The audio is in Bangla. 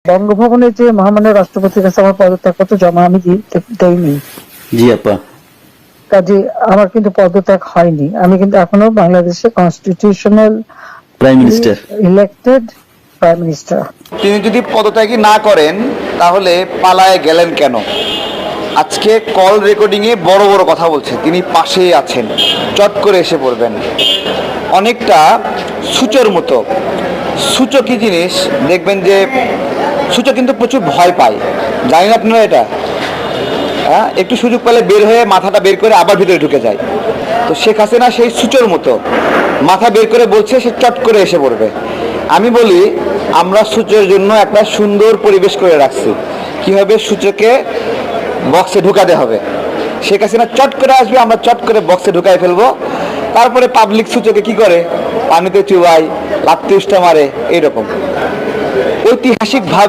বঙ্গভবনে যে মহামান্য রাষ্ট্রপতির কাছে আমার পদত্যাগপত্র জমা আমি দেইনি। জি আপা, কাজে আমার কিন্তু পদত্যাগ হয়নি। আমি কিন্তু এখনো বাংলাদেশের constitutional prime minister elected prime minister. তিনি যদি পদত্যাগী না করেন তাহলে পালায় গেলেন কেন? আজকে কল রেকর্ডিংয়ে বড় বড় কথা বলছে, তিনি পাশেই আছেন, চট করে এসে পড়বেন। অনেকটা সূচর মতো। সূচো কি জিনিস দেখবেন যে সূচো কিন্তু প্রচুর ভয় পায়, জানেন আপনারা এটা? হ্যাঁ, একটু সুযোগ পেলে বের হয়ে মাথাটা বের করে আবার ভিতরে ঢুকে যায়। তো শেখ হাসিনা সেই সূচোর মতো, মাথা বের করে বলছে, সে চট করে এসে পড়বে। আমি বলি আমরা সূচোর জন্য একটা সুন্দর পরিবেশ করে রাখছি, কীভাবে সূচোকে বক্সে ঢুকাতে হবে। শেখ হাসিনা চট করে আসবে, আমরা চট করে বক্সে ঢুকাই ফেলবো। তারপরে পাবলিক সূচকে কি করে, পানিতে চুবাই, লাত্তি উষ্টা মারে, এইরকম ঐতিহাসিকভাবে